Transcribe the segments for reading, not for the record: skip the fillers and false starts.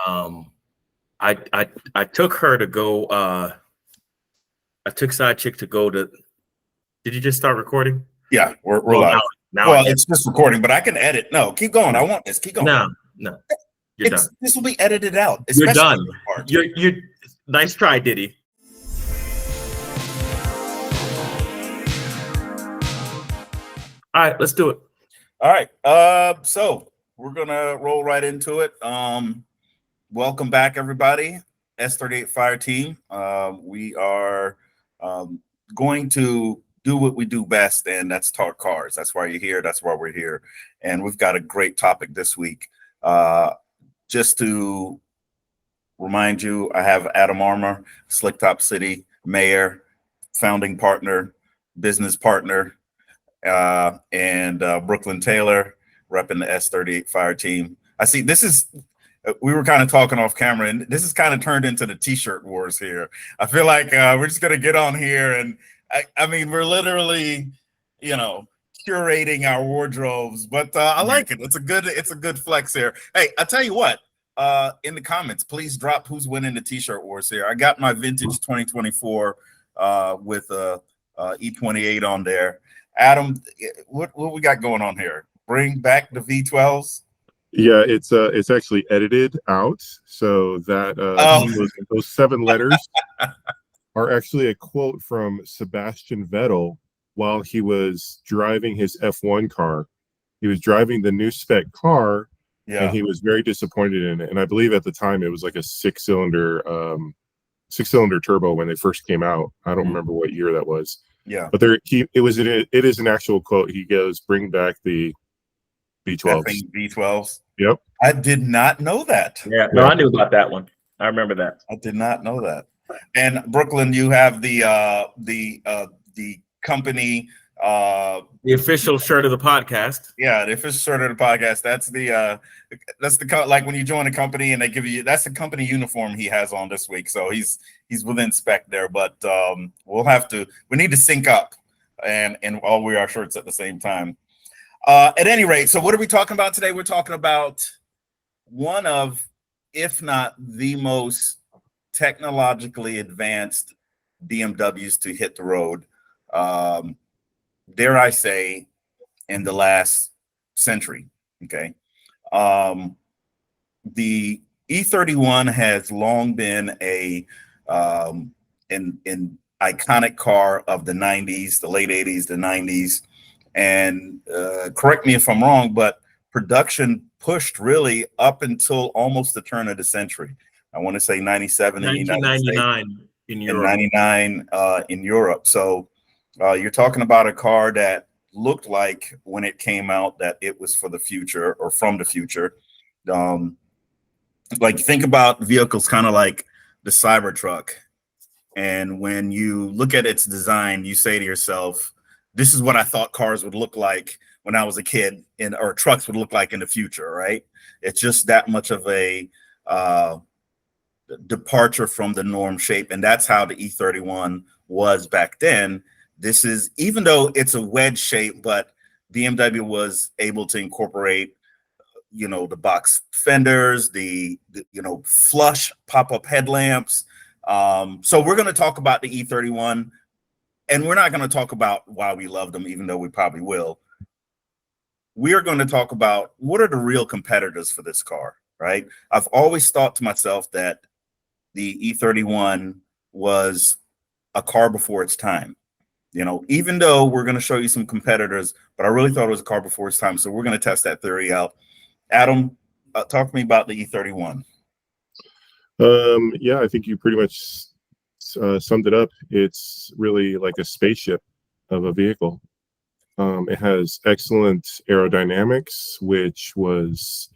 Um, I took her to go. I took Side Chick to go to. Did you just start recording? Yeah, we're Oh, live. now Well, it's just recording, but I can edit. No, keep going. I want this. Keep going. No, you're done. This will be edited out. You're done. This part. You're nice try, Diddy. All right, let's do it. All right. So we're gonna roll right into it. Welcome back, everybody. S38 Fire Team. We are going to do what we do best, and that's talk cars. That's why you're here. That's why we're here. And we've got a great topic this week. Just to remind you, I have Adam Armour, Slick Top City Mayor, founding partner, business partner, and Brooklyn Taylor, repping the S38 Fire Team. I see this is, we were kind of talking off camera, and this has kind of turned into the t-shirt wars here. I feel like we're just going to get on here, and I mean, we're literally, curating our wardrobes, but I like it. It's a good flex here. Hey, I'll tell you what, in the comments, please drop who's winning the t-shirt wars here. I got my vintage 2024 with E28 on there. Adam, what we got going on here? Bring back the V12s? Yeah, it's actually edited out, so that those 7 letters are actually a quote from Sebastian Vettel while he was driving his F1 car. He was driving the new spec car, and he was very disappointed in it. And I believe at the time it was like a six-cylinder turbo when they first came out. I don't remember what year that was. Yeah, but it is an actual quote. He goes, "Bring back the V12s." V12s. Yep. I did not know that. Yeah, no, I knew about that one. I remember that. I did not know that. And Brooklyn, you have the company, the official shirt of the podcast. Yeah, the official shirt of the podcast. That's the like when you join a company and they give you, that's the company uniform he has on this week. So he's within spec there, but we need to sync up and all wear our shirts at the same time. At any rate, so what are we talking about today? We're talking about one of, if not the most technologically advanced BMWs to hit the road, dare I say, in the last century. Okay. The E31 has long been an iconic car of the 90s, the late 80s, the 90s. And correct me if I'm wrong, but production pushed really up until almost the turn of the century. I want to say 97 in the United States, 1999 in Europe. And 99 in Europe. So you're talking about a car that looked like when it came out that it was for the future or from the future. Like, think about vehicles kind of like the Cybertruck. And when you look at its design, you say to yourself, this is what I thought cars would look like when I was a kid, or trucks would look like in the future, right? It's just that much of a departure from the norm shape. And that's how the E31 was back then. This is, even though it's a wedge shape, but BMW was able to incorporate, the box fenders, the flush pop-up headlamps. So we're going to talk about the E31, and we're not going to talk about why we love them, even though we probably will. We are going to talk about what are the real competitors for this car, right? I've always thought to myself that the E31 was a car before its time. Even though we're going to show you some competitors, but I really thought it was a car before its time. So we're going to test that theory out. Adam, talk to me about the E31. Yeah, I think you pretty much summed it up. It's really like a spaceship of a vehicle. It has excellent aerodynamics, which was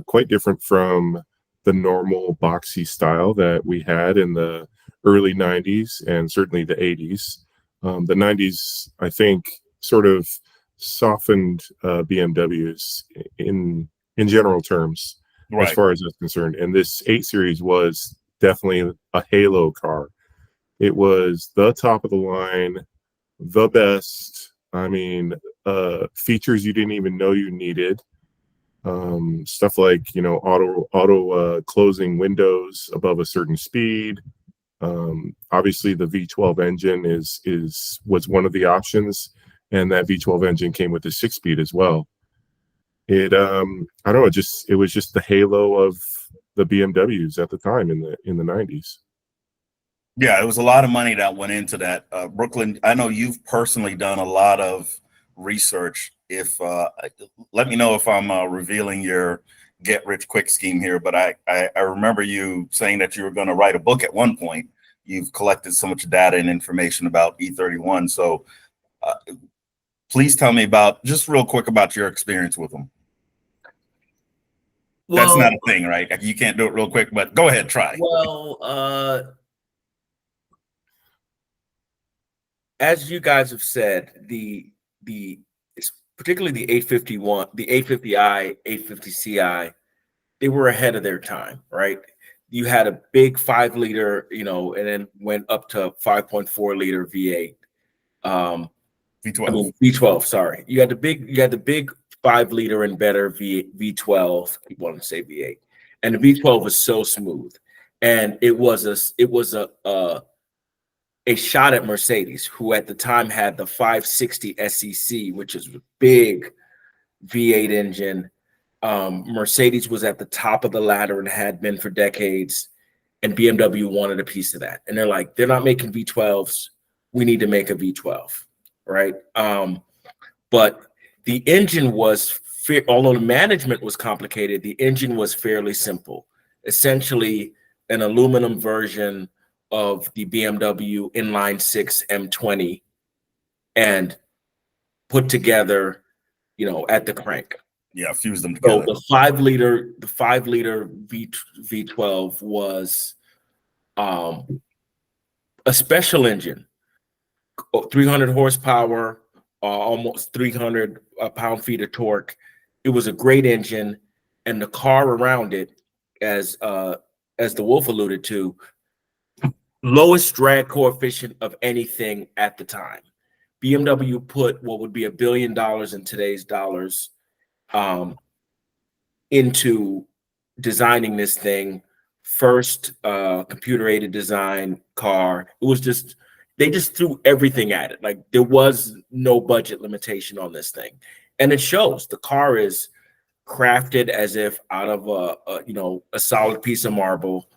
quite different from the normal boxy style that we had in the early 90s and certainly the 80s. The 90s, I think, sort of softened BMWs in general terms, right, as far as that's concerned. And this 8 Series was definitely a halo car. It was the top of the line, the best. I mean, features you didn't even know you needed. Stuff like auto closing windows above a certain speed. Obviously, the V12 engine was one of the options, and that V12 engine came with a 6-speed as well. I don't know, it was just the halo of the BMWs at the time in the 90s. Yeah, it was a lot of money that went into that. Brooklyn, I know you've personally done a lot of research. If let me know if I'm revealing your get rich quick scheme here, but I remember you saying that you were going to write a book at one point. You've collected so much data and information about E31. So please tell me just real quick about your experience with them. Well, that's not a thing, right? You can't do it real quick, but go ahead, try. Well, as you guys have said, particularly the 851, the 850i, 850ci, they were ahead of their time, right? You had a big 5-liter, and then went up to 5.4-liter V8. V12. I mean V12. Sorry, you had the big 5-liter and better V12. People want to say V8, and the V12 was so smooth, and it was a shot at Mercedes, who at the time had the 560 SEC, which is a big V8 engine. Mercedes was at the top of the ladder and had been for decades, and BMW wanted a piece of that. And they're like, they're not making V12s. We need to make a V12, right? But the engine was, although the management was complicated, the engine was fairly simple. Essentially, an aluminum version of the BMW inline-6 M20 and put together, at the crank. Yeah, fuse them together. So the 5-liter V12 was a special engine, 300 horsepower, almost 300 pound-feet of torque. It was a great engine, and the car around it, as the Wolf alluded to, lowest drag coefficient of anything at the time. BMW put what would be $1 billion in today's dollars into designing this thing. First computer-aided design car. It was they just threw everything at it. Like, there was no budget limitation on this thing, and it shows. The car is crafted as if out of a solid piece of marble.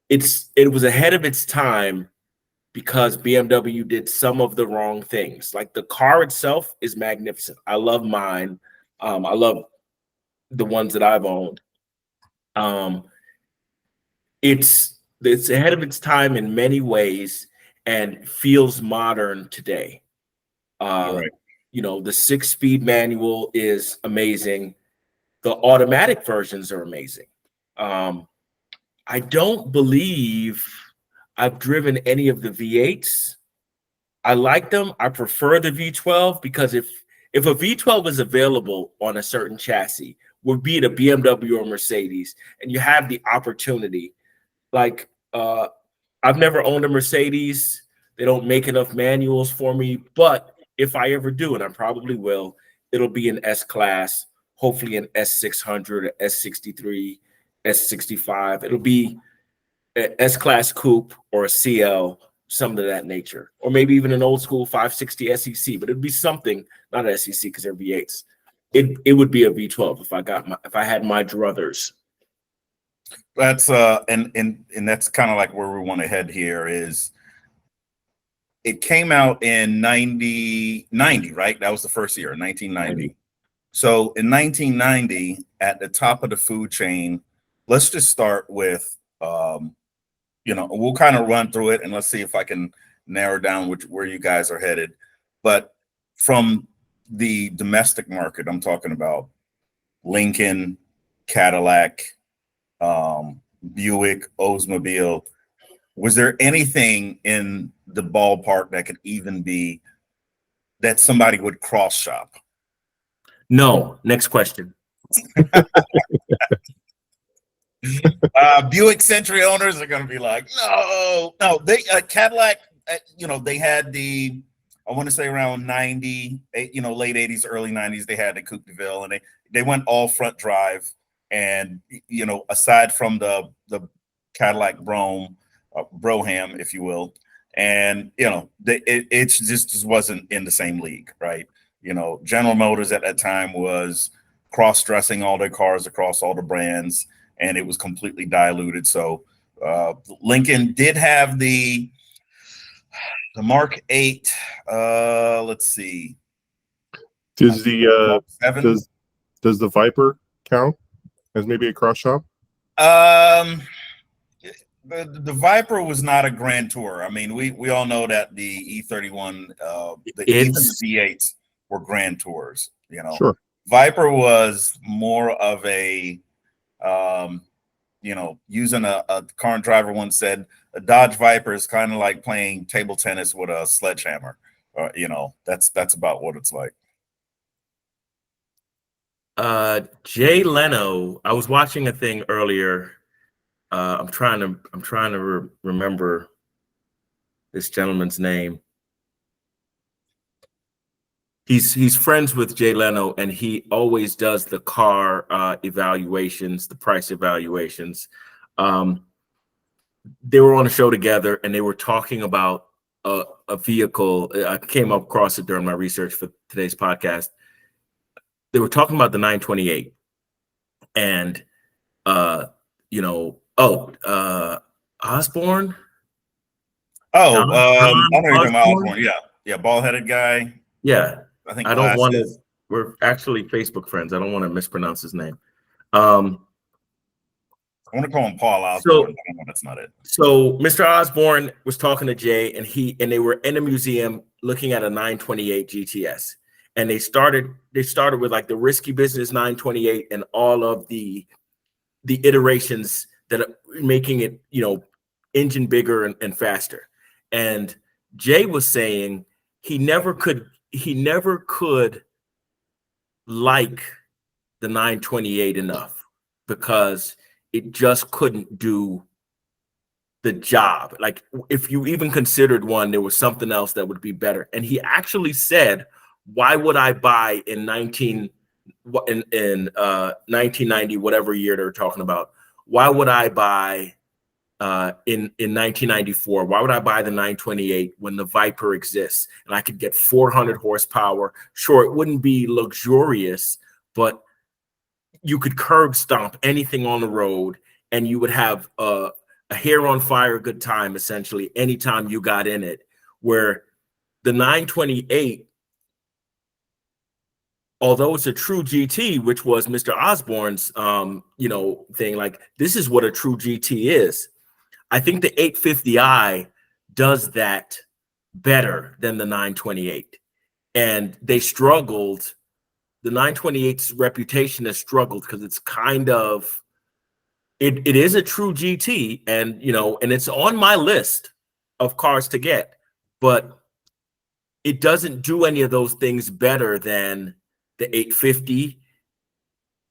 It was ahead of its time because BMW did some of the wrong things. Like, the car itself is magnificent. I love mine. I love the ones that I've owned. It's ahead of its time in many ways and feels modern today. Right. The 6-speed manual is amazing. The automatic versions are amazing. I don't believe I've driven any of the V8s. I like them. I prefer the V12 because if a V12 is available on a certain chassis, would be it a BMW or Mercedes, and you have the opportunity. Like, I've never owned a Mercedes. They don't make enough manuals for me, but if I ever do, and I probably will, it'll be an S-Class, hopefully an S600, S63, S65. It'll be an S-Class coupe or a CL, something of that nature, or maybe even an old school 560 SEC, but it'd be something, not an SEC because they're V8s. It would be a V12 if I had my druthers. That's and that's kind of like where we want to head here. Is it came out in 90, right? That was the first year, 1990. So in 1990, at the top of the food chain, let's just start with we'll kind of run through it and let's see if I can narrow down where you guys are headed. But from the domestic market, I'm talking about Lincoln, Cadillac, Buick, Oldsmobile. Was there anything in the ballpark that could even be that somebody would cross shop? No. Next question. Buick Century owners are going to be like, no. They Cadillac, they had I want to say around 90, late 80s, early 90s, they had the Coupe de Ville, and went all front drive, and aside from the Cadillac Brougham, if you will, and it just wasn't in the same league, right? General Motors at that time was cross-dressing all their cars across all the brands, and it was completely diluted. So Lincoln did have the Mark 8. Let's see. Does the Mark 7. does the Viper count as maybe a cross shop? The Viper was not a Grand Tour. I mean, we all know that the E31, even the V8s were Grand Tours. Sure. Viper was more of a, using a car driver once said, a Dodge Viper is kind of like playing table tennis with a sledgehammer. That's about what it's like. Jay Leno, I was watching a thing earlier. I'm trying to remember this gentleman's name. He's friends with Jay Leno, and he always does the car evaluations, the price evaluations. They were on a show together, and they were talking about a vehicle. I came across it during my research for today's podcast. They were talking about the 928, and Osborne. I know you're talking about Osborne. Yeah, bald-headed guy. Yeah, I think I don't want to. We're actually Facebook friends. I don't want to mispronounce his name. I want to call him Paul Osborne. But that's not it. So Mr. Osborne was talking to Jay, and they were in a museum looking at a 928 GTS, and they started with like the Risky Business 928 and all of the iterations that are making it, engine bigger and faster. And Jay was saying he never could like the 928 enough because it just couldn't do the job. Like if you even considered one, there was something else that would be better. And he actually said, why would I buy in 1990, whatever year they're talking about, why would I buy in 1994, why would I buy the 928 when the Viper exists and I could get 400 horsepower? Sure, it wouldn't be luxurious, but you could curb stomp anything on the road and you would have a hair on fire good time essentially anytime you got in it. Where the 928, although it's a true GT, which was Mr. Osborne's thing, like this is what a true GT is. I think the 850i does that better than the 928. And they struggled. The 928's reputation has struggled because it's kind of, it is a true GT, and and it's on my list of cars to get, but it doesn't do any of those things better than the 850.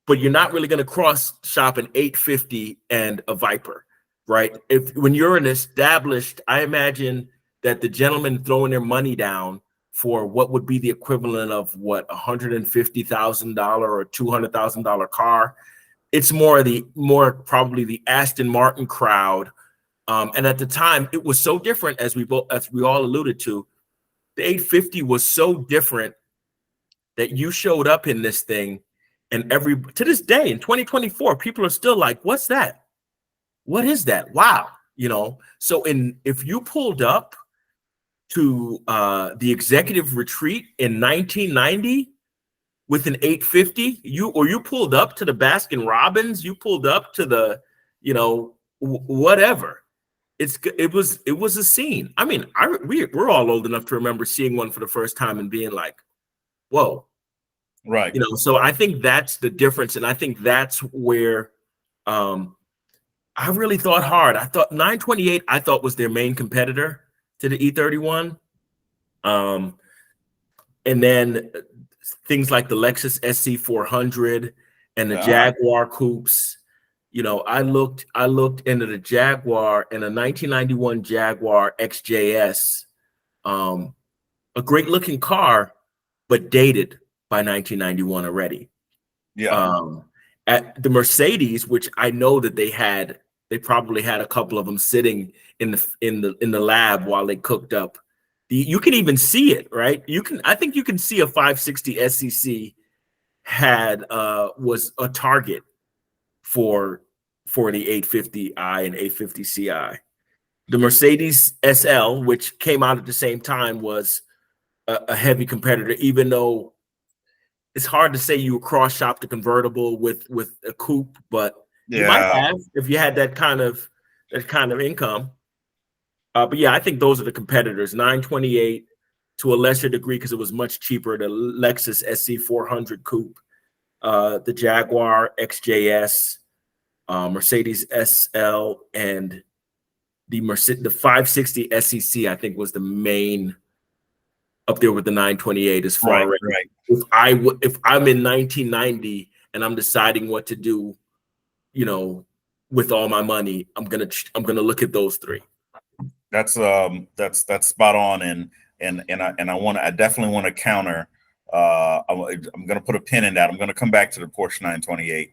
But you're not really going to cross shop an 850 and a Viper, right? When you're an established, I imagine that the gentlemen throwing their money down for what would be the equivalent of what, $150,000 or $200,000 car. It's more probably the Aston Martin crowd. And at the time it was so different, as we all alluded to. The 850 was so different that you showed up in this thing, and to this day in 2024, people are still like, what's that? What is that? Wow. So if you pulled up to the executive retreat in 1990 with an 850, you pulled up to the Baskin Robbins, you pulled up to the, whatever. It was a scene. I mean, we're all old enough to remember seeing one for the first time and being like, whoa. Right. So I think that's the difference. And I think that's where I really thought hard. I thought 928, I thought was their main competitor to the E31. And then things like the Lexus SC400 and the Jaguar coupes. I looked into the Jaguar and a 1991 Jaguar XJS, a great looking car, but dated by 1991 already. Yeah. At the Mercedes, which I know that they probably had a couple of them sitting in the lab while they cooked up. You can even see it, right? I think you can see a 560 SEC was a target for the 850i and 850ci. The Mercedes SL, which came out at the same time, was a heavy competitor, even though it's hard to say you cross shop the convertible with a coupe, but you might have if you had that kind of income. But yeah, I think those are the competitors. 928 to a lesser degree because it was much cheaper. The Lexus SC400 coupe, the Jaguar XJS, Mercedes SL, and the 560 SEC. I think was the main up there with the 928 as far as right. if I'm in 1990 and I'm deciding what to do, with all my money, I'm gonna look at those three. That's spot on, and I definitely want to counter. I'm gonna put a pin in that. I'm gonna come back to the Porsche 928.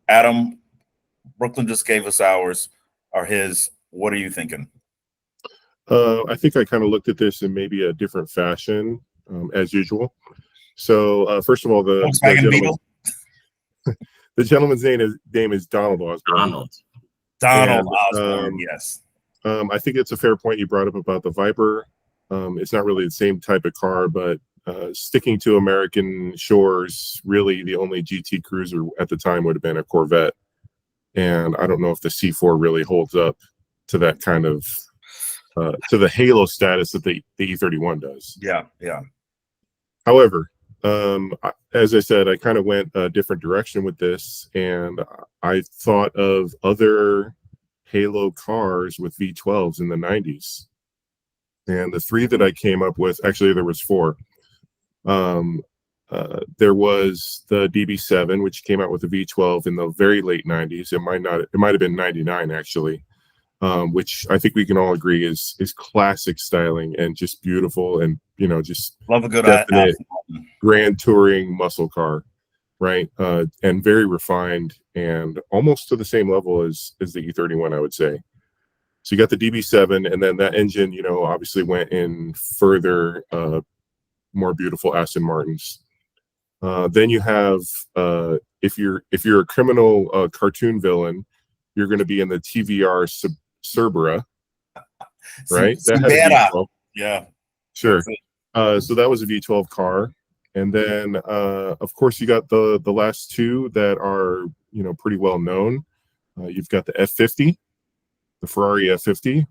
Adam, Brooklyn just gave us ours or his. What are you thinking? I think I kind of looked at this in maybe a different fashion, as usual. So first of all, the gentleman's name is Donald Osborne. Donald Osborne, yes. I think it's a fair point you brought up about the Viper. It's not really the same type of car, but sticking to American shores, really the only GT cruiser at the time would have been a Corvette. And I don't know if the C4 really holds up to that kind of to the halo status that the E31 does. Yeah. However, as I said, I kind of went a different direction with this, and I thought of other halo cars with V12s in the 90s. And the three that I came up with, actually there was four. There was the DB7, which came out with a V12 in the very late 90s. It might have been 99 actually. Which I think we can all agree is classic styling and just beautiful, and just love a good definite grand touring muscle car, right? And very refined and almost to the same level as the E31, I would say. So you got the DB7, and then that engine, obviously went in further, more beautiful Aston Martins. Then you have if you're a criminal cartoon villain, you're going to be in the TVR Cerbera, right? That had a V12. Yeah, sure. So that was a V12 car, and then of course you got the last two that are pretty well known. You've got the F50, the Ferrari F50,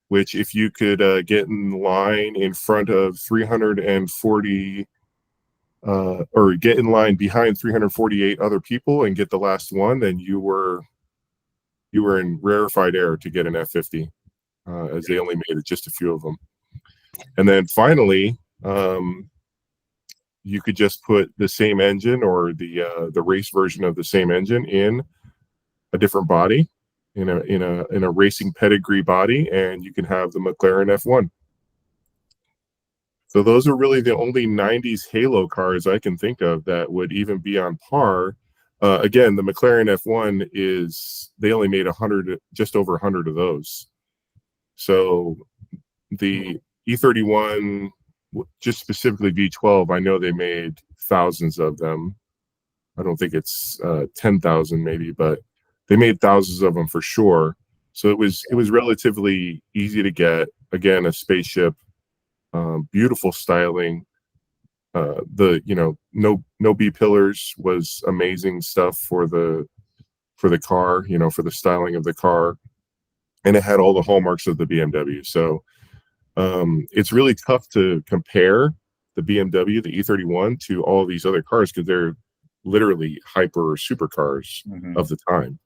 which if you could get in line in front of 340 or get in line behind 348 other people and get the last one, then you were in rarefied air to get an F50, as they only made just a few of them. And then finally, you could just put the same engine or the race version of the same engine in a different body, in a racing pedigree body, and you can have the McLaren F1. So those are really the only 90s halo cars I can think of that would even be on par. Again, the McLaren F1 they only made just over 100 of those. So the E31, just specifically V12, I know they made thousands of them. I don't think it's 10,000 maybe, but they made thousands of them for sure. So it was relatively easy to get. Again, a spaceship, beautiful styling. No B pillars was amazing stuff for the car, for the styling of the car, and it had all the hallmarks of the BMW. So it's really tough to compare the BMW, the E31, to all these other cars because they're literally hyper supercars of the time.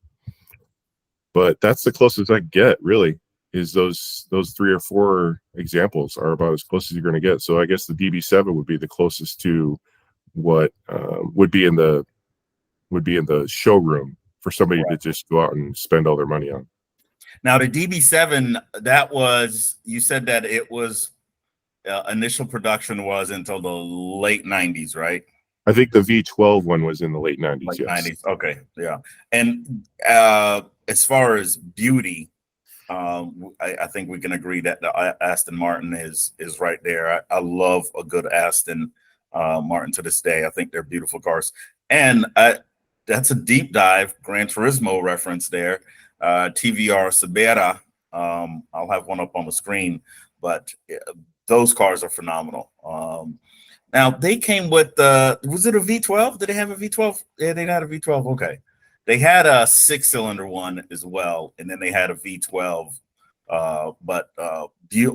But that's the closest I get, really, is those 3 or 4 examples are about as close as you're going to get. So I guess the DB7 would be the closest to what would be in the showroom for somebody to just go out and spend all their money on. Now the DB7, you said that it was initial production was until the late 90s, right? I think the V12 one was in the late 90s. Like Yes. 90s. Okay, yeah. And as far as beauty, I think we can agree that the Aston Martin is right there. I love a good Aston Martin to this day. I think they're beautiful cars. And that's a deep dive Gran Turismo reference there. TVR Sabera. I'll have one up on the screen, but those cars are phenomenal. Now they came with was it a V12? Did they have a V12? Yeah, they had a V12. Okay. They had a 6-cylinder one as well, and then they had a V12. But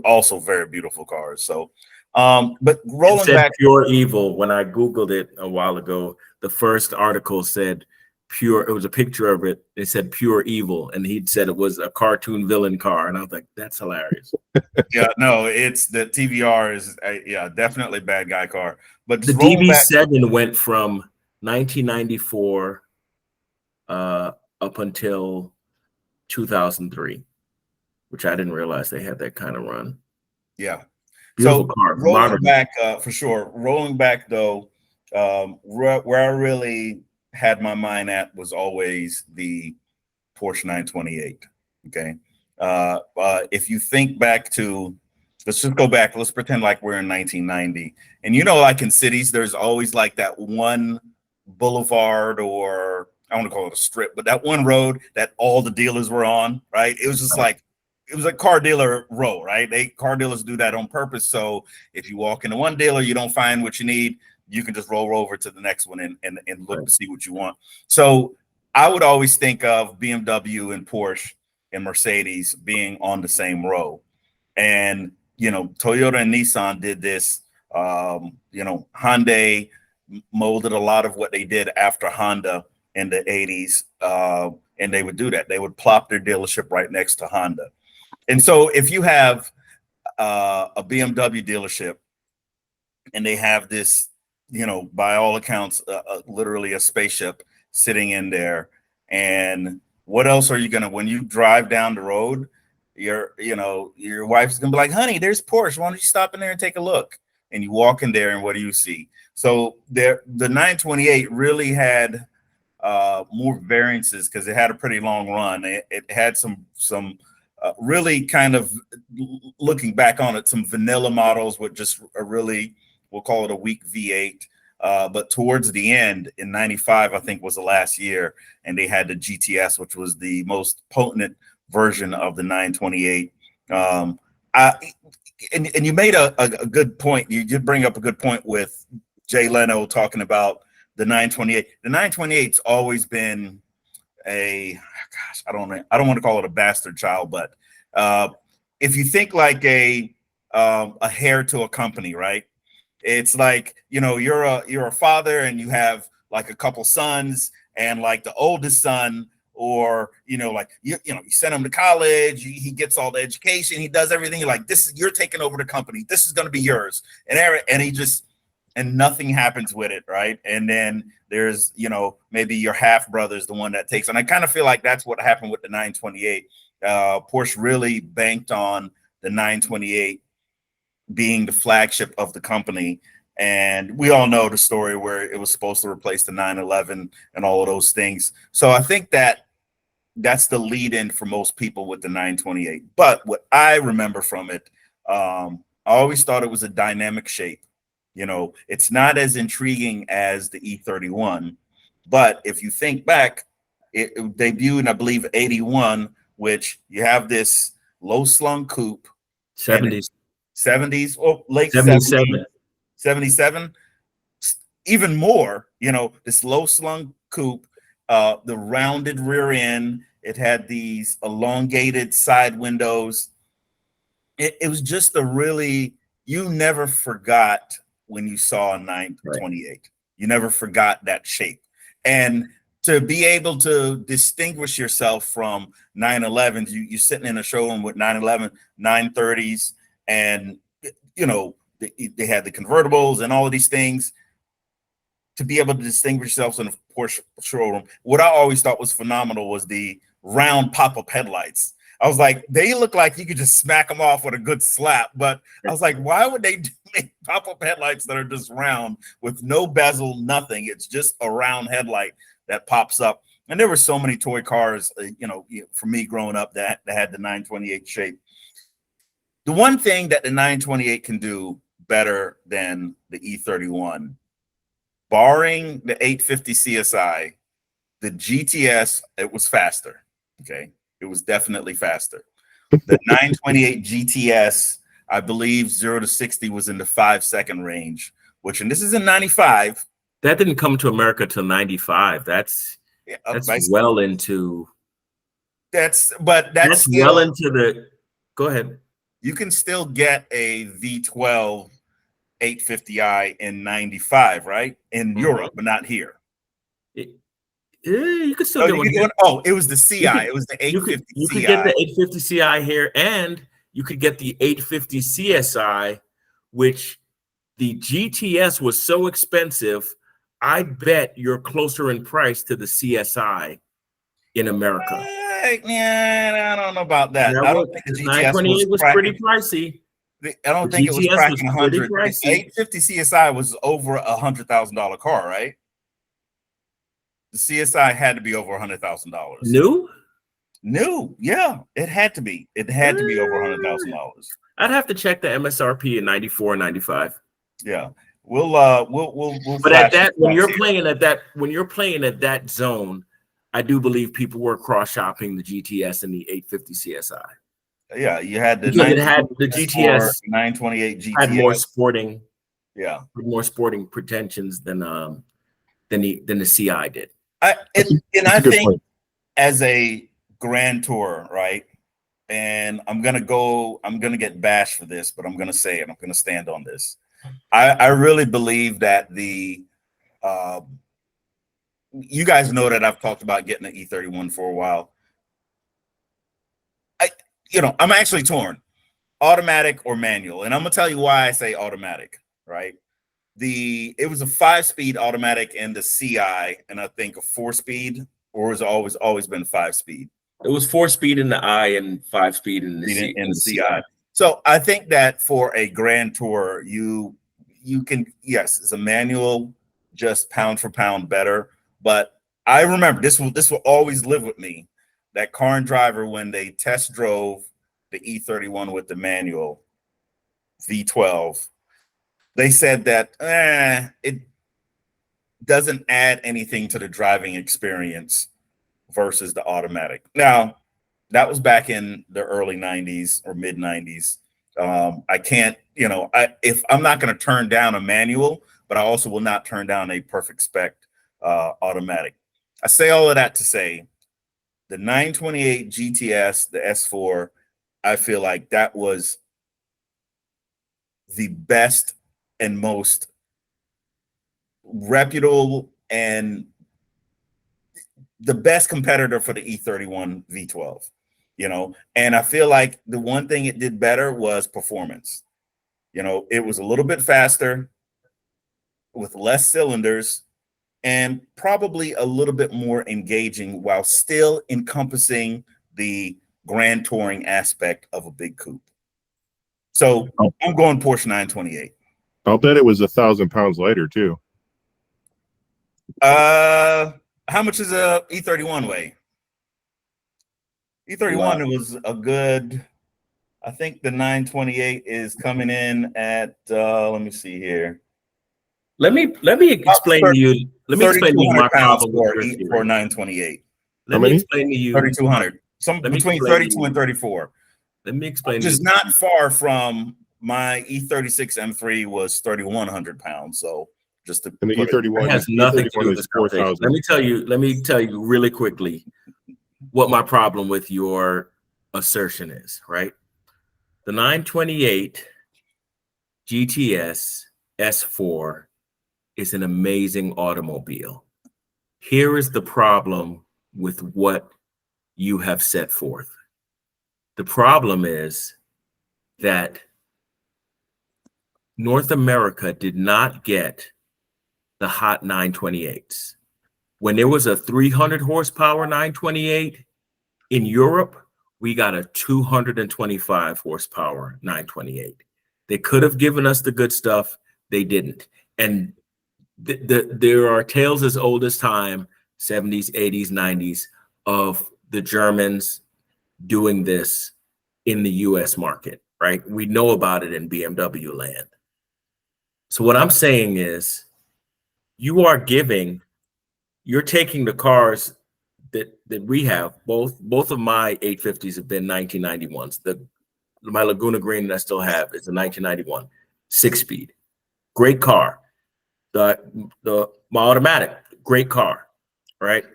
also very beautiful cars. So, but rolling It said back, pure evil. When I Googled it a while ago, the first article said pure. It was a picture of it. It said pure evil, and he'd said it was a cartoon villain car, and I was like, that's hilarious. yeah, no, it's the TVR is yeah, definitely bad guy car. But The just rolling back, DB7 went from 1994 up until 2003, which I didn't realize they had that kind of run. yeah. Beautiful So car. rolling Modern. back for sure. Rolling back though, where I really had my mind at was always the Porsche 928. Okay. If you think back to, let's just go back. Let's pretend like we're in 1990. And like in cities, there's always like that one boulevard, or I want to call it a strip, but that one road that all the dealers were on, right? It was just like, it was a car dealer row, right? Car dealers do that on purpose. So if you walk into one dealer, you don't find what you need, you can just roll over to the next one and look to see what you want. So I would always think of BMW and Porsche and Mercedes being on the same row. And, Toyota and Nissan did this. Hyundai molded a lot of what they did after Honda in the 80s. And they would do that. They would plop their dealership right next to Honda. And so if you have a BMW dealership and they have this, by all accounts, literally a spaceship sitting in there, and what else are you going to, when you drive down the road, your wife's going to be like, honey, there's Porsche. Why don't you stop in there and take a look? And you walk in there and what do you see? So the 928 really had more variances because it had a pretty long run. It had some really kind of, looking back on it, some vanilla models with just a really, we'll call it a weak V8. But towards the end in 95, I think was the last year, and they had the GTS, which was the most potent version of the 928. And you made a good point. You did bring up a good point with Jay Leno talking about the 928. The 928's always been I don't want to call it a bastard child, but if you think like a heir to a company, right? It's like, you're a father and you have like a couple sons, and like the oldest son, or like you send him to college, he gets all the education, he does everything. You're like, you're taking over the company, this is going to be yours, and nothing happens with it, right? And then there's maybe your half brother is the one that takes, and I kind of feel like that's what happened with the 928. Porsche really banked on the 928 being the flagship of the company. And we all know the story where it was supposed to replace the 911 and all of those things. So I think that's the lead in for most people with the 928. But what I remember from it, I always thought it was a dynamic shape. It's not as intriguing as the E31, but if you think back, it debuted in, I believe, 81, which you have this low slung coupe. 70s. 70s, or late 77. 70s, 77, even more, this low slung coupe, the rounded rear end, it had these elongated side windows. It was just you never forgot when you saw a 928. Right. You never forgot that shape. And to be able to distinguish yourself from 911s, you're sitting in a showroom with 911, 930s, and they had the convertibles and all of these things. To be able to distinguish yourself in a Porsche showroom, what I always thought was phenomenal was the round pop-up headlights. I was like, they look like you could just smack them off with a good slap. But I was like, why would they make pop-up headlights that are just round with no bezel, nothing? It's just a round headlight that pops up. And there were so many toy cars, for me growing up that had the 928 shape. The one thing that the 928 can do better than the E31, barring the 850 CSI, the GTS, it was faster. Okay. It was definitely faster. The 928 GTS, I believe 0 to 60 was in the 5-second range, and this is in 95. That didn't come to America till 95. That's well into. That's still, well into the. Go ahead. You can still get a V12 850i in 95, right? In Europe, but not here. You could still get one. It was the CI. It was the 850 you CI. You could get the 850 CI here, and you could get the 850 CSI, which the GTS was so expensive. I bet you're closer in price to the CSI in America. Yeah, I don't know about that. I don't think the GTS was pretty pricey. I don't think it was cracking 100. The 850 CSI was over $100,000 car, right? The CSI had to be over $100,000. New, yeah, it had to be. It had to be over $100,000. I'd have to check the MSRP in 94, 95. Yeah, we'll. But at that, when you're playing at that zone, I do believe people were cross shopping the GTS and the 850 CSI. Yeah, you had the GTS 928 GTS had more sporting. Yeah, more sporting pretensions than the CI did. I think as a Grand Tour, right? And I'm gonna get bashed for this, but I'm gonna say it. I'm gonna stand on this. I really believe that you guys know that I've talked about getting an E31 for a while. I'm actually torn, automatic or manual, and I'm gonna tell you why I say automatic. Right? It was a 5-speed automatic in the CI, and I think a 4-speed, or has always been 5-speed. It was 4-speed in the I and 5-speed in the CI. So I think that for a Grand Tour, you can, yes, it's a manual, just pound for pound better. But I remember this will always live with me. That Car and Driver, when they test drove the E31 with the manual V12, they said that it doesn't add anything to the driving experience versus the automatic. Now, that was back in the early 90s or mid 90s. I can't, if I'm not going to turn down a manual, but I also will not turn down a perfect spec automatic. I say all of that to say the 928 GTS, the S4, I feel like that was the best and most reputable and the best competitor for the E31 V12, and I feel like the one thing it did better was performance. It was a little bit faster with less cylinders and probably a little bit more engaging while still encompassing the grand touring aspect of a big coupe. So I'm going Porsche 928. I'll bet it was 1,000 pounds lighter too. How much is a E31 weigh? E31 it was a good. I think the 928 is coming in at. Let me see here. Let me explain to you. Let me explain to you my problem for 928. Let me explain to you 3,200. Between 32 and 34. Let me explain. Which is not far from my E36 M3 was 3,100 pounds. So just to and the E31 has nothing to do with this conversation. Let me tell you really quickly what my problem with your assertion is, right? The 928 GTS S4 is an amazing automobile. Here is the problem with what you have set forth. The problem is that North America did not get the hot 928s. When there was a 300 horsepower 928 in Europe, we got a 225 horsepower 928. They could have given us the good stuff. They didn't. And there are tales as old as time, 70s, 80s, 90s, of the Germans doing this in the US market, right? We know about it in BMW land. So what I'm saying is you're taking the cars that we have. Both of my 850s have been 1991s. My Laguna Green that I still have is a 1991 6-speed. Great car. My automatic, great car, right?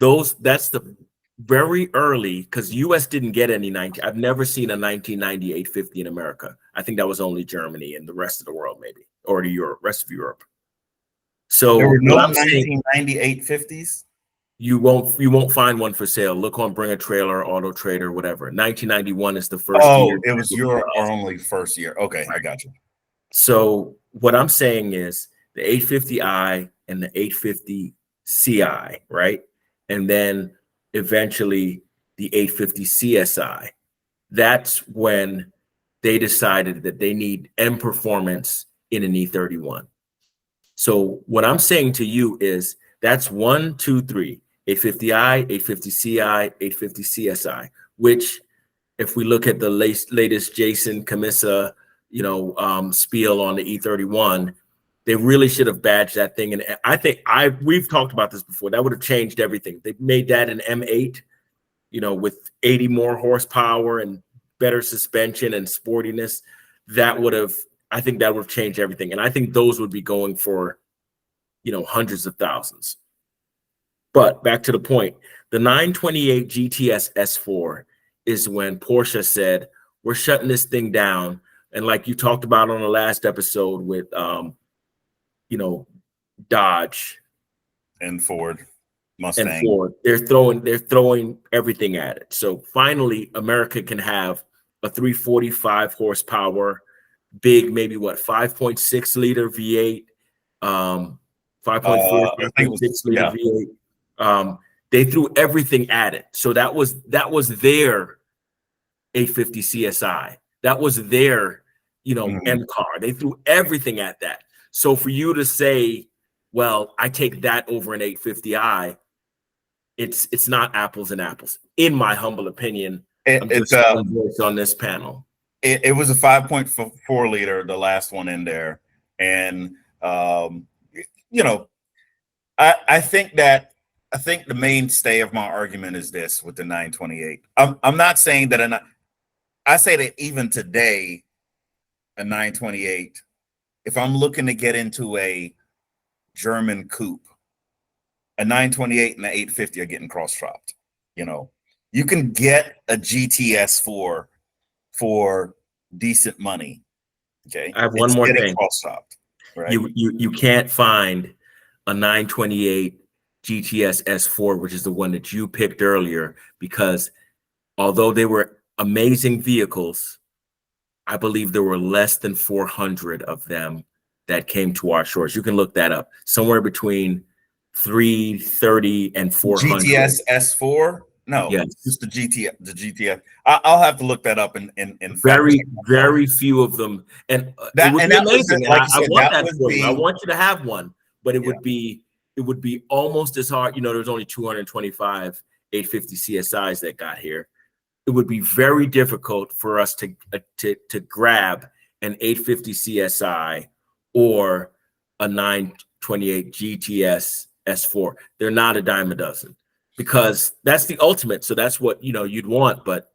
That's the very early, because US didn't get any I've never seen a 1990 850 in America. I think that was only Germany and the rest of the world, maybe, or the rest of Europe. So there were no what I'm saying, 1990 850s. You won't find one for sale. Look on Bring a Trailer, Auto Trader, whatever. 1991 is the first year. It was your only first year. Okay, I got you. So what I'm saying is the 850i and the 850ci, right? And then eventually the 850 CSI. That's when they decided that they need M performance in an E31. So what I'm saying to you is that's 1, 2, 3, 850i, 850ci, 850 CSI, which if we look at the latest Jason Camisa, spiel on the E31, they really should have badged that thing. And I think we've talked about this before. That would have changed everything. They made that an M8, with 80 more horsepower and better suspension and sportiness. I think that would have changed everything. And I think those would be going for, hundreds of thousands. But back to the point, the 928 GTS S4 is when Porsche said, we're shutting this thing down. And like you talked about on the last episode with, Dodge and Ford, Mustang, and Ford, they're throwing everything at it. So finally, America can have a 345 horsepower, big, maybe 5.6 liter V8, 5.4, 5.6 liter V8. They threw everything at it. So that was their 850 CSI. That was their, M car. They threw everything at that. So for you to say, well, I take that over an 850i, it's not apples and apples, in my humble opinion. It's on this panel. It was a 5.4 liter, the last one in there, and I think the mainstay of my argument is this with the 928. I'm not saying that I say that even today, a 928, if I'm looking to get into a German coupe, a 928 and an 850 are getting cross-shopped. You can get a GTS for decent money. Okay, I have one more thing. Cross-shopped, right? You can't find a 928 GTS S4, which is the one that you picked earlier, because although they were amazing vehicles, I believe there were less than 400 of them that came to our shores. You can look that up. Somewhere between 330 and 400. GTS S4? No, yes, just the GTS. I'll have to look that up. And very few of them, and it would be amazing. I want that for you. I want you to have one, but it would be almost as hard. There's only 225 850 CSIs that got here. It would be very difficult for us to grab an 850 CSI or a 928 GTS S4. They're not a dime a dozen, because that's the ultimate. So that's what you'd want, but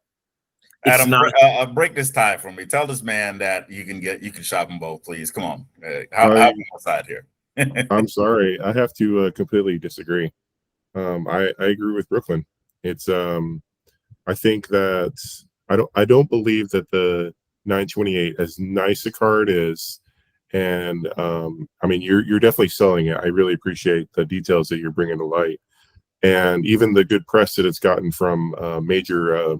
it's Adam, not. Break this tie for me. Tell this man that you can shop them both, please. Come on, have him outside here. I'm sorry, I have to completely disagree. I agree with Brooklyn. It's I think that I don't believe that the 928, as nice a car it is, and I mean you're definitely selling it. I really appreciate the details that you're bringing to light, and even the good press that it's gotten from major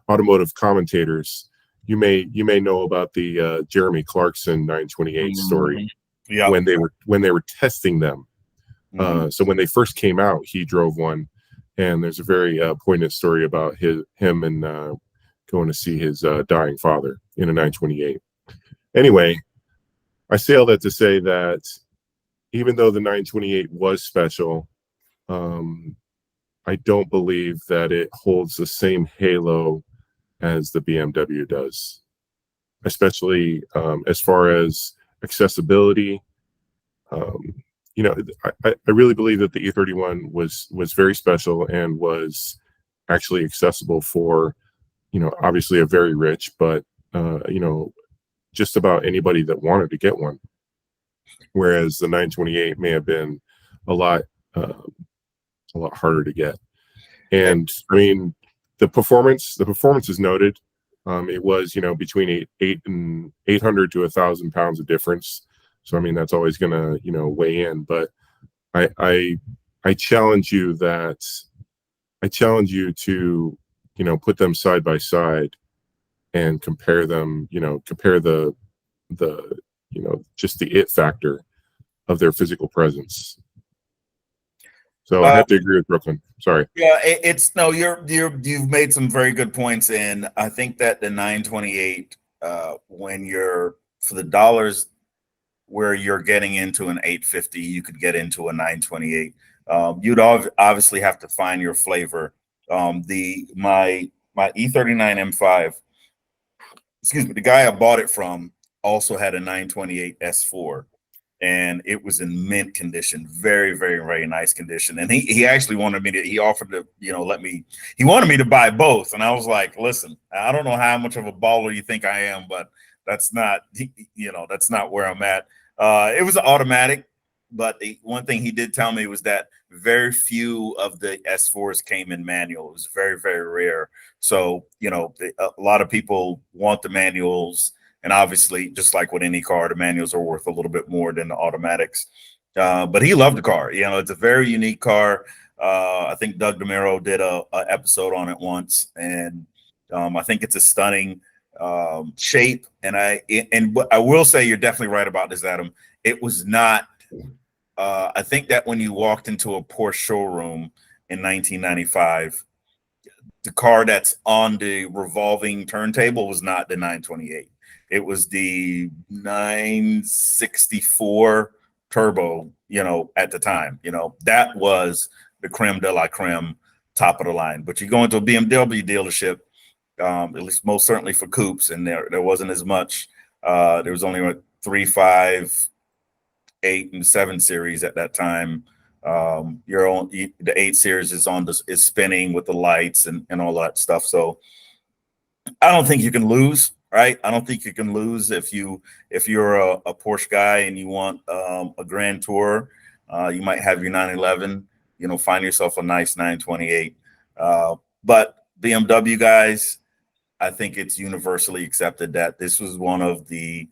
automotive commentators. You may know about the Jeremy Clarkson 928 story. Yeah, when they were testing them. So when they first came out, he drove one, and there's a very poignant story about him and going to see his dying father in a 928. Anyway, I say all that to say that even though the 928 was special, I don't believe that it holds the same halo as the BMW does, especially as far as accessibility. You know, I really believe that the E31 was very special and was actually accessible for, you know, obviously a very rich, but you know, just about anybody that wanted to get one. Whereas the 928 may have been a lot harder to get. And I mean, the performance is noted. It was, you know, between 800 to 1,000 pounds of difference. So I mean, that's always gonna, you know, weigh in. But I challenge you to, you know, put them side by side and compare them. You know, compare the you know, just the it factor of their physical presence. So I have to agree with Brooklyn. Sorry. Yeah, it's no, you've made some very good points, and I think that the 928, when you're for the dollars where you're getting into an 850, you could get into a 928. You'd obviously have to find your flavor. My E39 M5, excuse me, the guy I bought it from also had a 928 S4. And it was in mint condition, very, very, very nice condition. And he actually wanted me to, he offered to, you know, he wanted me to buy both. And I was like, listen, I don't know how much of a baller you think I am, but that's not, you know, that's not where I'm at. It was an automatic, but the one thing he did tell me was that very few of the S4s came in manual. It was very, very rare. So, you know, a lot of people want the manuals. And obviously, just like with any car, the manuals are worth a little bit more than the automatics. But he loved the car. You know, it's a very unique car. I think Doug DeMiro did a episode on it once, and I think it's a stunning shape. And what I will say, you're definitely right about this, Adam. It was not. I think that when you walked into a Porsche showroom in 1995, the car that's on the revolving turntable was not the 928. It was the 964 turbo, you know, at the time. You know, that was the creme de la creme, top of the line. But you go into a BMW dealership, at least most certainly for coupes, and there wasn't as much. There was only like 3, 5, 8, and 7 series at that time. The 8 series is spinning with the lights and all that stuff. So I don't think you can lose. Right, I don't think you can lose if you're a Porsche guy and you want a Grand Tour. You might have your 911. You know, find yourself a nice 928. But BMW guys, I think it's universally accepted that this was one of the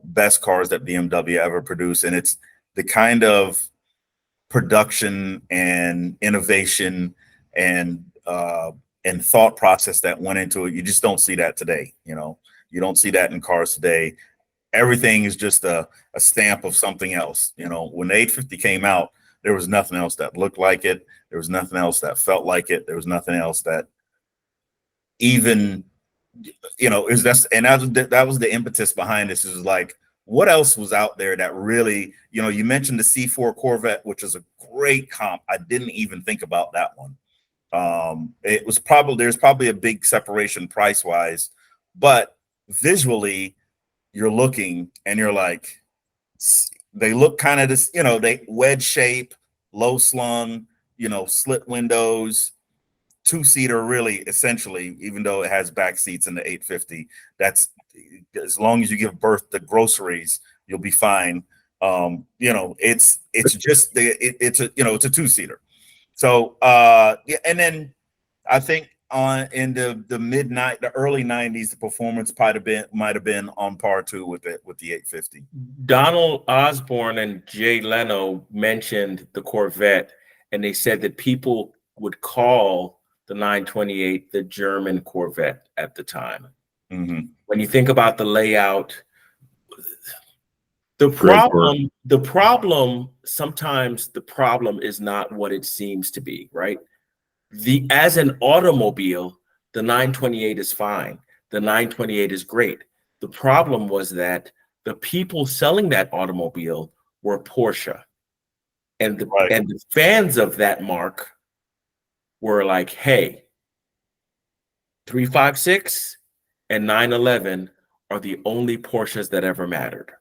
best cars that BMW ever produced, and it's the kind of production and innovation and thought process that went into it. You just don't see that today. You know, you don't see that in cars today. Everything is just a stamp of something else. You know, when the 850 came out, there was nothing else that looked like it. There was nothing else that felt like it. There was nothing else that even, you know, that was the impetus behind this. Is like, what else was out there that really, you know, you mentioned the C4 Corvette, which is a great comp. I didn't even think about that one. There's probably a big separation price wise, but visually you're looking and you're like, they look kind of this, you know, they wedge shape, low slung, you know, slit windows, 2-seater really essentially, even though it has back seats in the 850. That's as long as you give birth to groceries, you'll be fine. You know, it's just it's a, you know, it's a 2-seater. So yeah, and then I think in the the early 90s, the performance might have been on par too with the 850. Donald Osborne and Jay Leno mentioned the Corvette, and they said that people would call the 928 the German Corvette at the time. Mm-hmm. When you think about the layout, sometimes the problem is not what it seems to be, right? As an automobile, the 928 is fine. The 928 is great. The problem was that the people selling that automobile were Porsche. And the fans of that mark were like, hey, 356 and 911 are the only Porsches that ever mattered.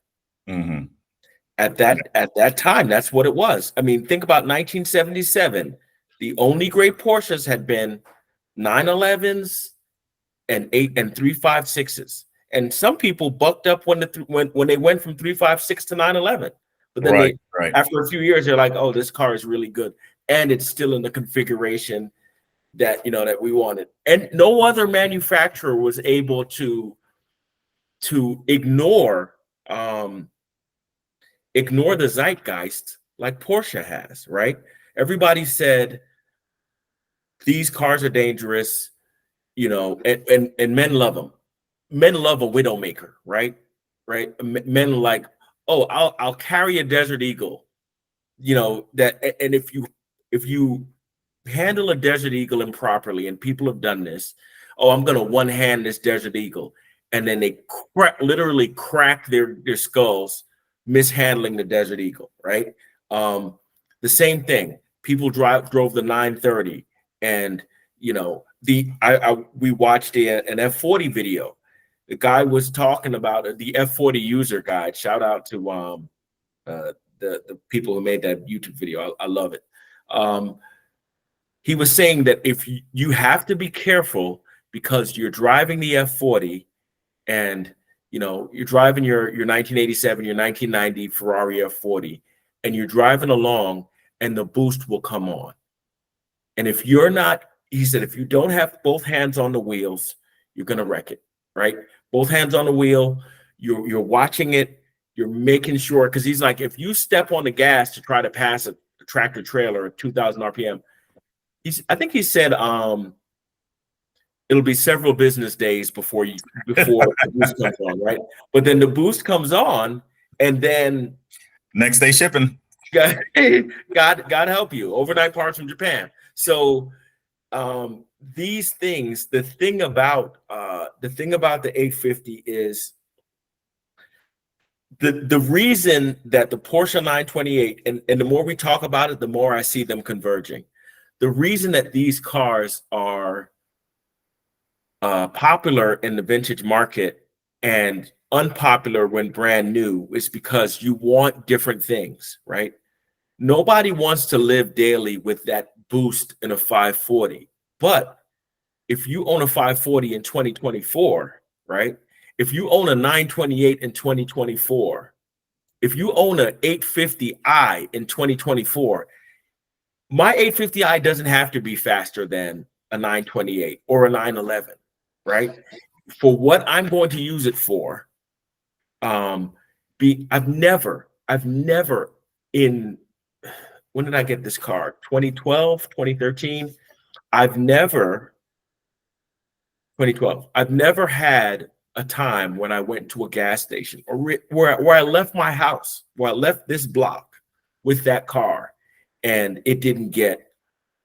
Mm-hmm. At that time, that's what it was. I mean, think about 1977. The only great Porsches had been 911s and 356s. And some people bucked up when they went from 356 to 911. But then after a few years, they're like, oh, this car is really good. And it's still in the configuration that that we wanted. And no other manufacturer was able to ignore the zeitgeist like Porsche has, right? Everybody said these cars are dangerous, and men love them. Men love a widowmaker, right? Men are like, oh, I'll carry a Desert Eagle, that. And if you handle a Desert Eagle improperly, and people have done this, oh, I'm gonna one hand this Desert Eagle, and then they literally crack their skulls mishandling the Desert Eagle, right? The same thing. People drove the 930, and we watched an F40 video. The guy was talking about the F40 user guide. Shout out to the people who made that YouTube video. I love it. He was saying that if you have to be careful because you're driving the F40 and you're driving your 1987, your 1990 Ferrari F40, and you're driving along and the boost will come on. And if you're not, he said, if you don't have both hands on the wheels, you're going to wreck it, right? Both hands on the wheel, you're watching it, you're making sure, because he's like, if you step on the gas to try to pass a tractor trailer at 2,000 RPM, I think he said it'll be several business days before the boost comes on, right? But then the boost comes on, and then next day shipping. God help you, overnight parts from Japan. So these things, the thing about the 850 is the reason that the Porsche 928, and the more we talk about it, the more I see them converging. The reason that these cars are popular in the vintage market and unpopular when brand new is because you want different things, right? Nobody wants to live daily with that boost in a 540. But if you own a 540 in 2024, right? If you own a 928 in 2024, if you own an 850i in 2024, my 850i doesn't have to be faster than a 928 or a 911, right? For what I'm going to use it for, I've never in, when did I get this car? 2012, 2013. I've never had a time when I went to a gas station or where I left my house, where I left this block with that car, and it didn't get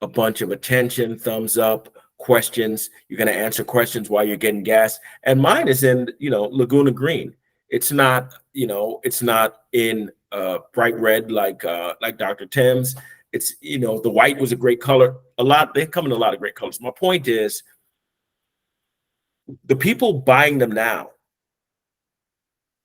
a bunch of attention, thumbs up, questions. You're going to answer questions while you're getting gas. And mine is in, Laguna Green. It's not, it's not in bright red like Dr. Tim's. It's, the white was a great color. They come in a lot of great colors. My point is, the people buying them now,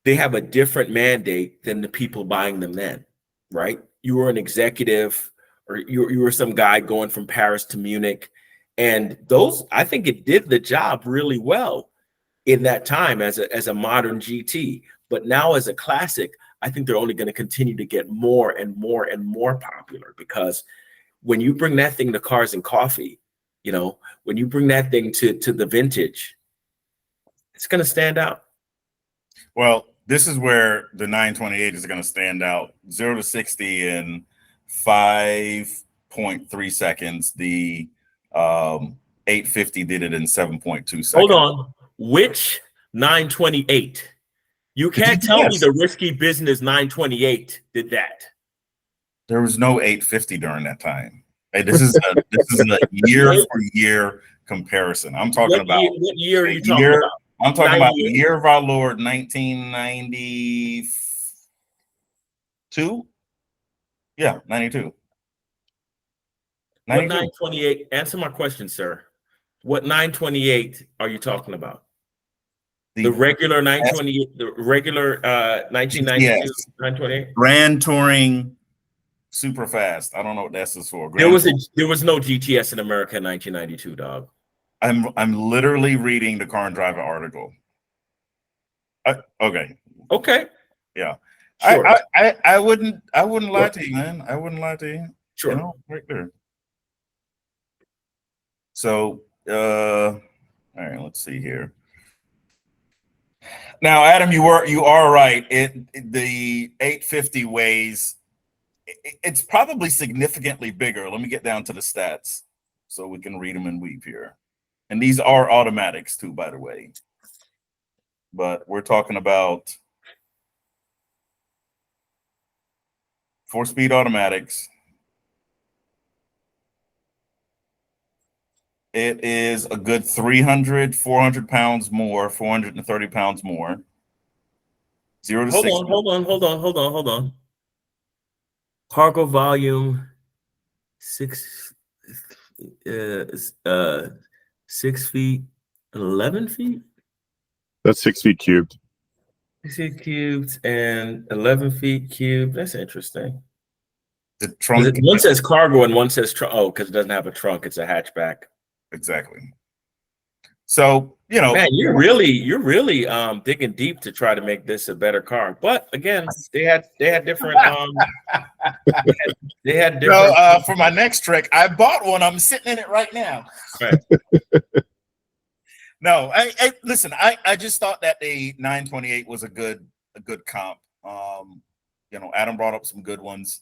they have a different mandate than the people buying them then, right? You were an executive, or you were some guy going from Paris to Munich. And those, I think it did the job really well in that time as a modern GT. But now as a classic, I think they're only going to continue to get more and more and more popular, because when you bring that thing to Cars and Coffee, when you bring that thing to the vintage, it's going to stand out. Well, this is where the 928 is going to stand out. 0 to 60 in 5.3 seconds. The 850 did it in 7.2 seconds. Hold on. Which 928? You can't tell me the Risky Business 928 did that. There was no 850 during that time. Hey, this is a year for year comparison. I'm talking about what year are you talking year. about? I'm talking about the 98? year of our Lord, 1992. Yeah, 92. What 92. 928? Answer my question, sir. What 928 are you talking about? The regular 928, the regular 1992 GTS, 928. Grand Touring Super Fast. I don't know what that's for. There was no GTS in America in 1992, dog. I'm literally reading the Car and Driver article. Okay. Yeah. Sure. I wouldn't lie to you, man. I wouldn't lie to you. Sure. You know, right there. So all right, let's see here. Now, Adam, you are right. The 850 weighs, it's probably significantly bigger. Let me get down to the stats so we can read them and weave here. And these are automatics too, by the way. But we're talking about 4-speed automatics. It is a good 400 pounds more, 430 pounds more. 0 to 60. Hold on. Cargo volume 6 feet, 11 feet. That's 6 feet cubed. 6 feet cubed and 11 feet cubed. That's interesting. The trunk. One says cargo and one says trunk. Oh, because it doesn't have a trunk. It's a hatchback. Exactly. So, you know, man, you're really digging deep to try to make this a better car. But again, they had different they had different. For my next trick, I bought one. I'm sitting in it right now. Right. No, I listen. I just thought that the 928 was a good comp. You know, Adam brought up some good ones.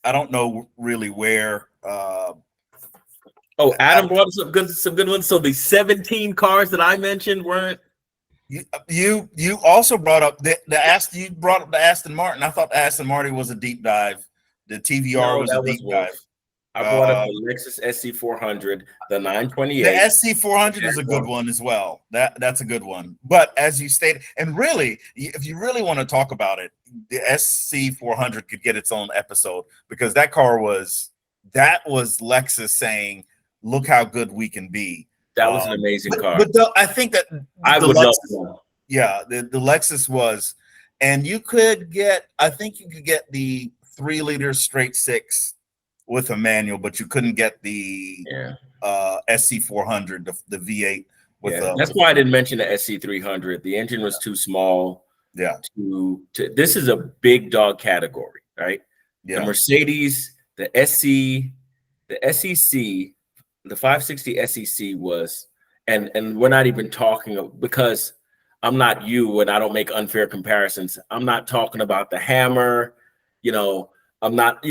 I don't know really where. Adam brought up some good ones. So the 17 cars that I mentioned weren't. You also brought up the Aston Martin. I thought the Aston Martin was a deep dive. The TVR was a deep dive. I brought up the Lexus SC400, the 928. The SC400 is a good one as well. That's a good one. But as you stated, and really, if you really want to talk about it, the SC400 could get its own episode because that was Lexus saying, "Look how good we can be." That was an amazing car. But I think that I would love one. Yeah, the Lexus was, and you could get. I think you could get the 3-liter straight 6 with a manual, but you couldn't get the SC400, the V8 with that's why I didn't mention the SC300. The engine was too small. Yeah. This is a big dog category, right? Yeah. The Mercedes, the SC, the SEC, the 560 SEC was, and we're not even talking because I'm not you and I don't make unfair comparisons. I'm not talking about the Hammer, you know. I'm not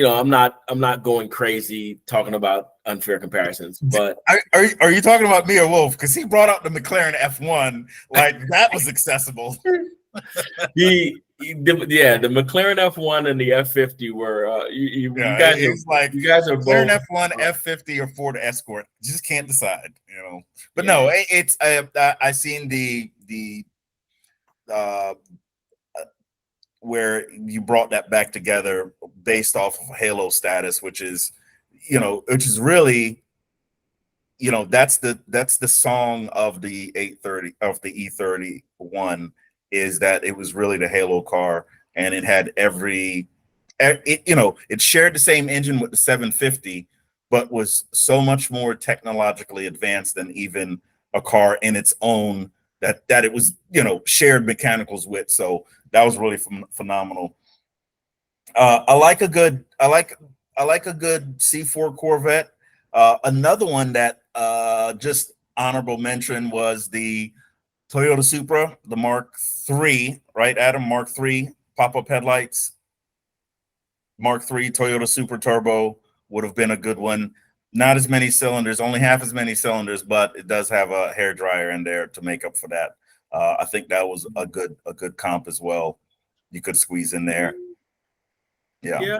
going crazy talking about unfair comparisons, but are you talking about me or Wolf? Because he brought up the McLaren F1, like that was accessible. the McLaren F1 and the F50 were you guys are McLaren both F1, F50, or Ford Escort. You just can't decide, you know. But no, it's I seen the where you brought that back together based off of Halo status, which is really, you know, that's the song of the 830 of the E31 is that it was really the Halo car, and it had it shared the same engine with the 750, but was so much more technologically advanced than even a car in its own that it was, you know, shared mechanicals with. So that was really phenomenal. I like a good C4 Corvette. Another one that just honorable mention was the Toyota Supra, the Mark III, right, Adam? Mark III pop-up headlights. Mark III Toyota Super Turbo would have been a good one. Not as many cylinders, only half as many cylinders, but it does have a hair dryer in there to make up for that. I think that was a good comp as well. You could squeeze in there. Yeah.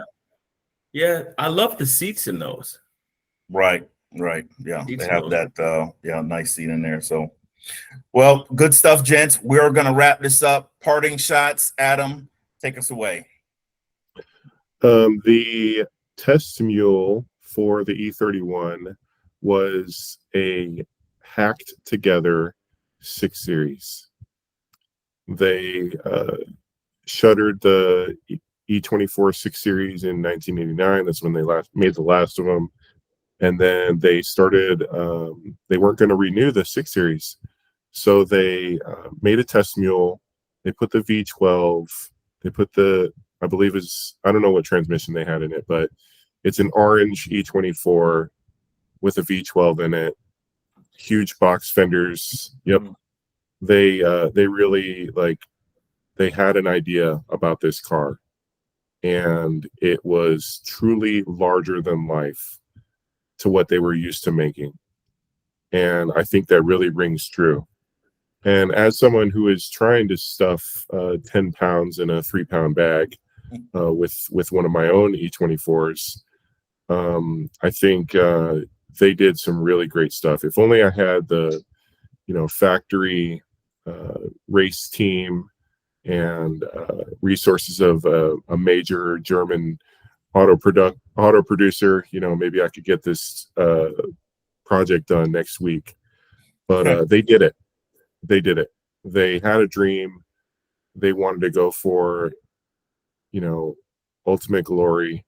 Yeah, I love the seats in those. Right. Yeah, Seats they in have those. that. Yeah, nice seat in there. So, well, good stuff, gents. We're gonna wrap this up. Parting shots, Adam, take us away. The test mule for the E31 was a hacked together 6 Series. They shuttered the E24 6 Series in 1989. That's when they made the last of them. And then they started, they weren't going to renew the 6 Series. So they made a test mule. They put the V12, they put I believe I don't know what transmission they had in it, but it's an orange E24 with a V12 in it, huge box fenders. Yep. They really they had an idea about this car, and it was truly larger than life to what they were used to making. And I think that really rings true. And as someone who is trying to stuff 10 pounds in a 3-pound bag with one of my own E24s, I think they did some really great stuff. If only I had the factory race team and resources of a major German auto producer, maybe I could get this project done next week. But they did it. They had a dream. They wanted to go for ultimate glory,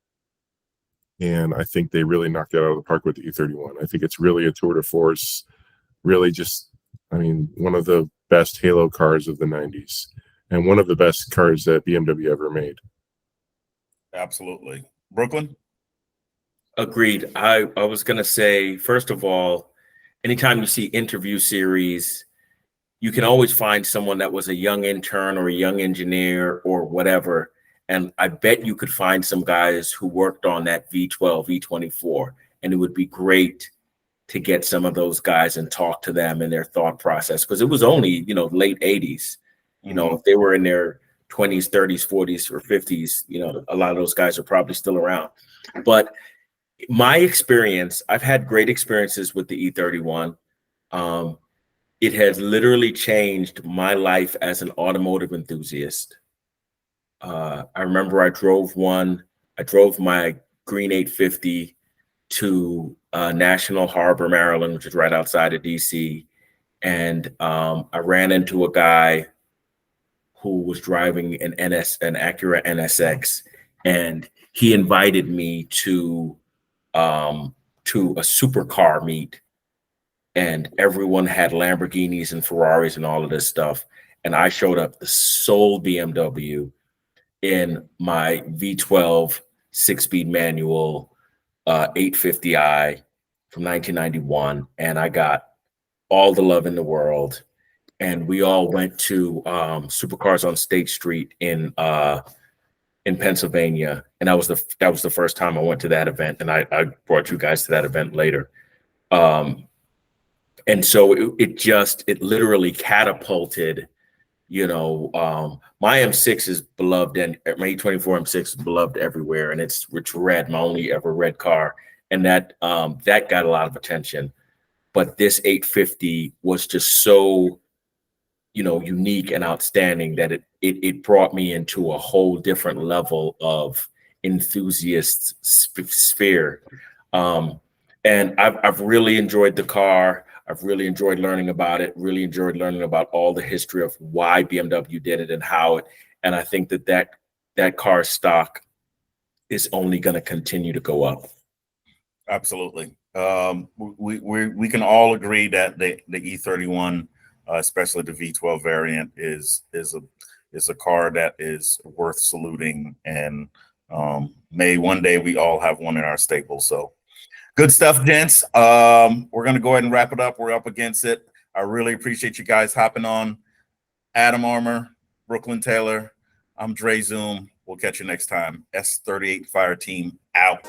and I think they really knocked it out of the park with the E31. I think it's really a tour de force, really just, one of the best halo cars of the 90s and one of the best cars that BMW ever made. Absolutely. Brooklyn? Agreed. I was going to say, first of all, anytime you see interview series, you can always find someone that was a young intern or a young engineer or whatever. And I bet you could find some guys who worked on that V12, V24. And it would be great to get some of those guys and talk to them and their thought process. Because it was only, late 80s. If they were in their 20s, 30s, 40s, or 50s, a lot of those guys are probably still around. But my experience, I've had great experiences with the E31. It has literally changed my life as an automotive enthusiast. I remember I drove my Green 850 to National Harbor, Maryland, which is right outside of DC. And I ran into a guy who was driving an Acura NSX, and he invited me to a supercar meet, and everyone had Lamborghinis and Ferraris and all of this stuff. And I showed up the sole BMW in my V12 6-speed manual 850i from 1991, and I got all the love in the world. And we all went to Supercars on State Street in Pennsylvania, and that was the first time I went to that event. And I brought you guys to that event later. And so it literally catapulted. My M6 is beloved, and my E24 M6 is beloved everywhere, and it's red, my only ever red car, and that got a lot of attention. But this 850 was just so unique and outstanding that it brought me into a whole different level of enthusiast sphere. And I've really enjoyed the car. I've really enjoyed learning about it, really enjoyed learning about all the history of why BMW did it and how it, and I think that car stock is only going to continue to go up. Absolutely. We can all agree that the E31, especially the V12 variant, is a car that is worth saluting, and may one day we all have one in our stable. So good stuff, gents. We're going to go ahead and wrap it up. We're up against it. I really appreciate you guys hopping on. Adam Armour, Brooklyn Taylor, I'm Dre Zoom. We'll catch you next time. S38 Fire Team out.